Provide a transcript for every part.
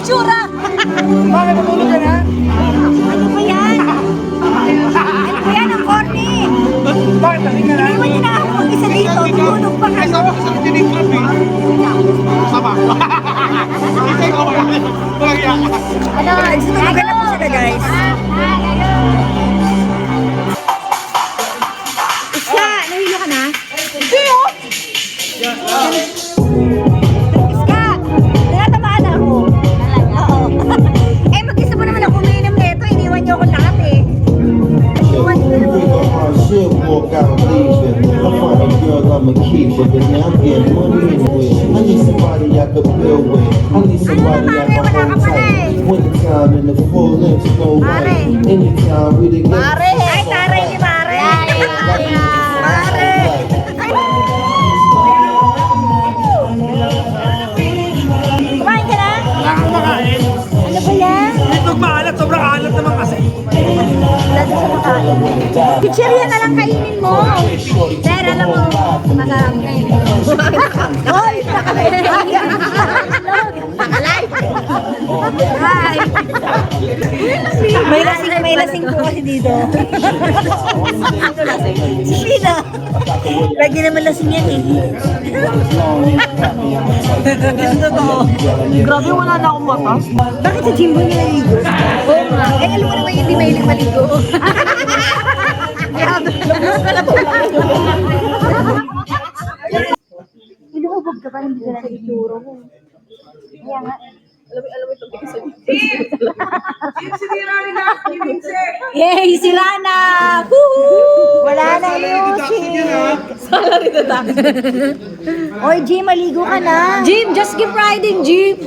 itsura. Bakit matulog ka na? Ano ba yan? Ano ba yan? Ang corny. Bakit lasing ka na? Iniwan niyo na ako mag-isa dito. Tulog pa kayo. Kasama ko sa kinig club eh. Sama. Kasi ko wala. Walang iyak. Ano? Sutulogan na po sila guys. Iska, nahilo ka na? Hindi oh! Iska, tinatamaan ako. Oo. Eh, mag-isa mo naman ako umiinom nito. Iniwan niyo ako lahat eh. She'll walk out leaving. I find a girl I'ma keep it, but now I'm getting money anyway. I need somebody I could build with. I need somebody I can hold tight. Wintertime in the full length snow white. Anytime we together. Ay, taray ni Mare. Mare. Kumain ka na? Wala kang makain. Ano ba yan? Ito maalat. Sobrang alat naman kasi. Dati sa makain. Pizzeria na lang kainin mo. Pero alam mo, masarap na yun. Hoy, nakalay. Nakalay. Hi. May lasing po kasi dito. Ano lasing? Si Sheena. Lagi naman lasing yan eh. Ganda to. Grabe, wala na akong mata. Bakit sa Jimbo niya naligo? Oo nga. Eh, alam mo naman hindi mahilig maligo. Inuubog ka pa, hindi ka lang ituro mo. Kaya nga. Alam mo ito, yay, si Rana! Woohoo! Wala na music! Sala rin na Oy, Jim, maligo ka na. Jim, just keep riding, Jim!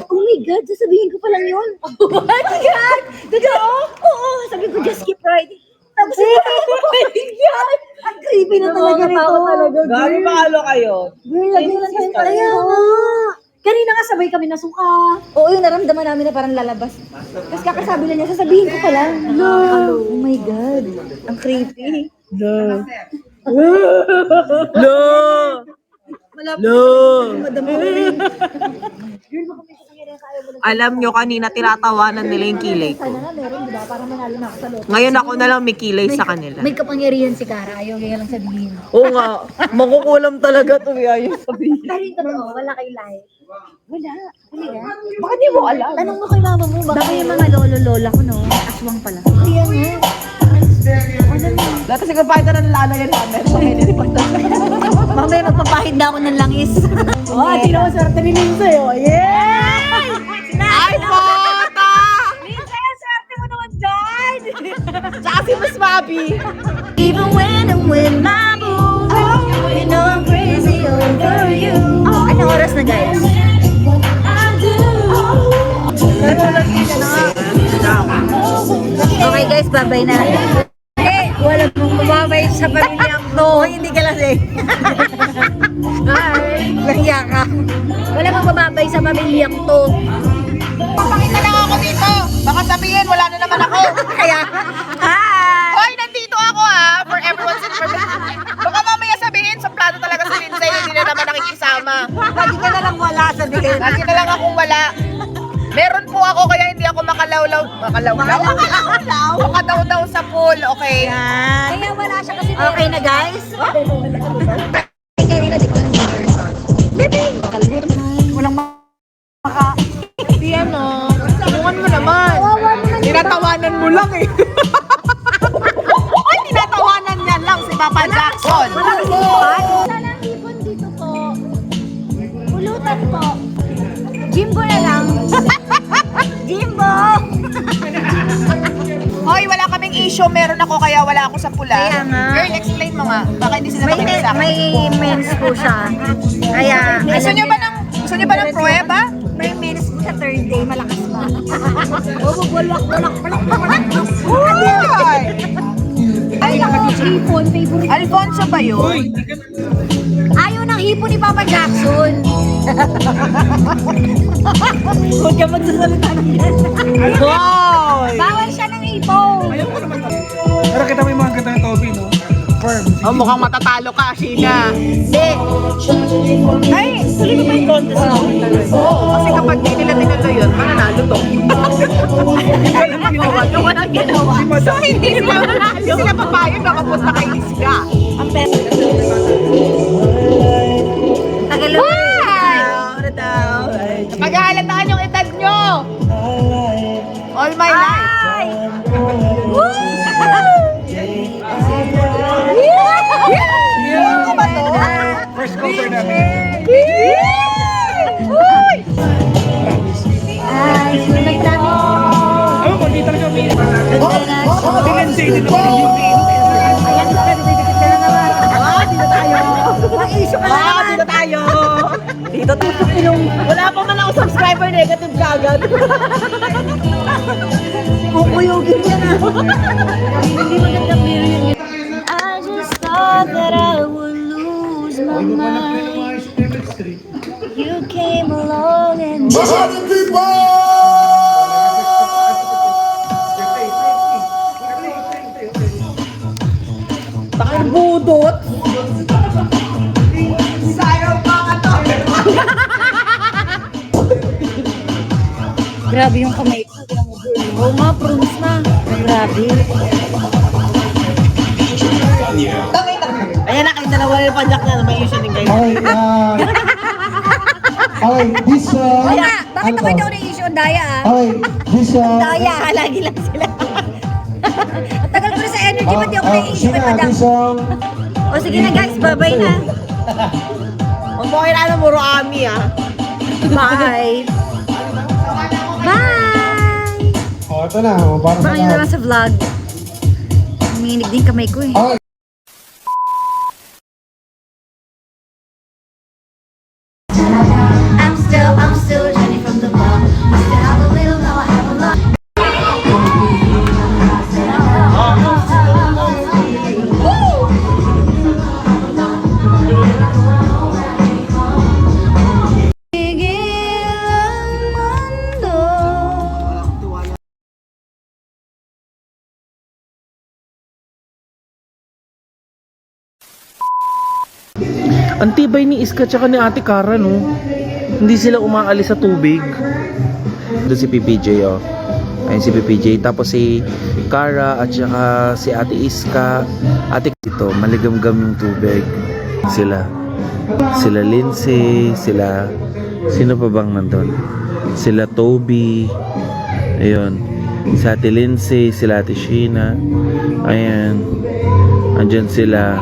Oh my God, sasabihin ko pa lang yun. Oh my God! Totoo? Oo, sabi ko, just keep riding. Tapos, oh my God! Ang creepy na talaga nito. Gari paalo kayo? Girl, lagi lang tayo kaya nga. Kanina nga sabay kami nasuka. Oo, yung naramdaman namin na parang lalabas. Tapos kakasabi lang niya, sasabihin ko pa lang. No! Oh my God. Ang creepy. No. No. No. Madam ko rin. Alam nyo, kanina tinatawanan nila yung kilay ko. Sana nga meron, di ba? Parang manalo na ako sa loto. Ngayon ako na lang may kilay sa kanila. May kapangyarihan si Kara. Ayaw kaya lang sabihin. Oo nga, makukulam talaga to ayaw sabihin. Pero yung totoo, wala kay Lai. Wala. Talaga? Bakit di mo alam? Tanong mo kay mama mo. Baka yung mga lolo-lola ko, no? Aswang pala. Kaya nga. Dati siguro pakita na nalalayan namin. Mamaya magpapahid na ako ng langis. Oh, sino mo swerte ni Lindsay, oh. Yay! Ay, pota! Lindsay, swerte mo naman dyan! Tsaka si Mas Mabi. Even when I'm with my boo, you know I'm crazy over you. Anong oras na, guys? Okay, guys, babay na. Wala mong kumabay sa pamilyang to. Hindi ka lasing. Hi. Lahiya ka. Wala mong bababay sa pamilyang to. Papakita lang ako dito. Baka sabihin, wala na naman ako. Kaya, hi! Hoy, nandito ako for everyone's information. Baka mamaya sabihin, suplado talaga si Lindsay, hindi na naman nakikisama. Lagi ka na lang wala, sabihin. Lagi na lang akong wala. Meron po ako kaya hindi ako makalawlaw. Makadaw-daw sa pool, okay? Yan. Kaya wala siya kasi. Okay na, guys? Walang Hindi ano. Tulungan mo naman. Tinatawanan mo lang eh. Ay, tinatawanan niya lang si Papa Jackson. Walang hipon. Walang hipon dito po. Pulutan po. Jimbo na lang. Jimbo! Hoy, wala kaming issue. Meron ako kaya wala ako sa pula. Kaya nga. Girl, explain mo nga. Baka hindi sila makinig sa akin. May mens po siya. Kaya, Gusto niyo ba ng prueba? May mens po sa third day. Malakas pa. Walak. Hoy! Ay, ako, hipon. Favorite. Alfonso ba yun? Ayaw ng hipon ni Papa Jackson. Huwag ka magsasalita ng yan. Hoy! Bawal siya ng hipon. Pero kita mo yung mga ganda ng Toby, no? Firm. Oh, mukhang matatalo ka, Sheena. Hindi. Ay, tuloy mo ba yung contest? Oo, kasi kapag di nila tinalo yun, mananalo to. Walang ginawa. So, hindi sila papayag na mapunta kay Iska. Ang pera. Tagalo. Pag-aalataan yung edad nyo. All my life. Ay! Woo! Ano ba to? First cover namin. Uy! Ay, sulit namin. Oh, makita na kami. Si Lindsay, dito ko yung Ayan, dikit ka na naman. Dito tayo. Mag-issue ka na naman. Dito tayo. Dito tayo. Wala pa man ako subscriber, negative ka agad. Kukuyugin ka na. Hindi magandang mirror yun. I just thought that I would lose my mind. You came along and Takang budot. Sayaw pa ka to. grabe yung kamay ko. Oo nga, prunes na. Grabe. Ayan na, kayo dalawa yung panjak na may issue din kayo. Okay, this, Kaya, bakit ako daw na-issue ang daya ah? okay, this, Daya, lagi lang sila. Ang tagal ko na sa energy, ba't di ako na-issue kay madam? O sige na guys, bye-bye na. Huwag mo kayo na muro ami Bye! Bye! oh, ito na, para Baka nyo na lang sa vlog. Huminginig din kamay ko eh. Okay. I'm still Jenny from the bar. I still have a little, now I have a lot. Tigil ang mundo. Ang tibay ni Iska tsaka ni Ate Cara, no? Hindi sila umaalis sa tubig. Doon si PPJ, oh. Ayun si PPJ. Tapos si Cara at saka si Ate Iska. Ate ito, maligamgam yung tubig. Sila Lindsay, sila... Sino pa bang nandun? Sila Toby. Ayun. Si Ate Lindsay, sila Ate Sheena. Ayan. Andyan sila.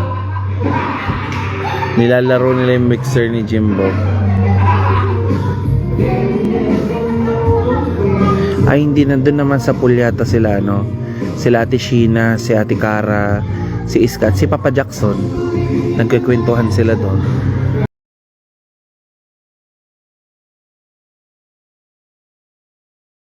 Nilalaro nila yung mixer ni Jimbo. Ay, hindi, nandun naman sa pool yata sila, no? Sila Ate Sheena, si Ate Cara, si Iska at si Papa Jackson. Nagkikwentuhan sila doon.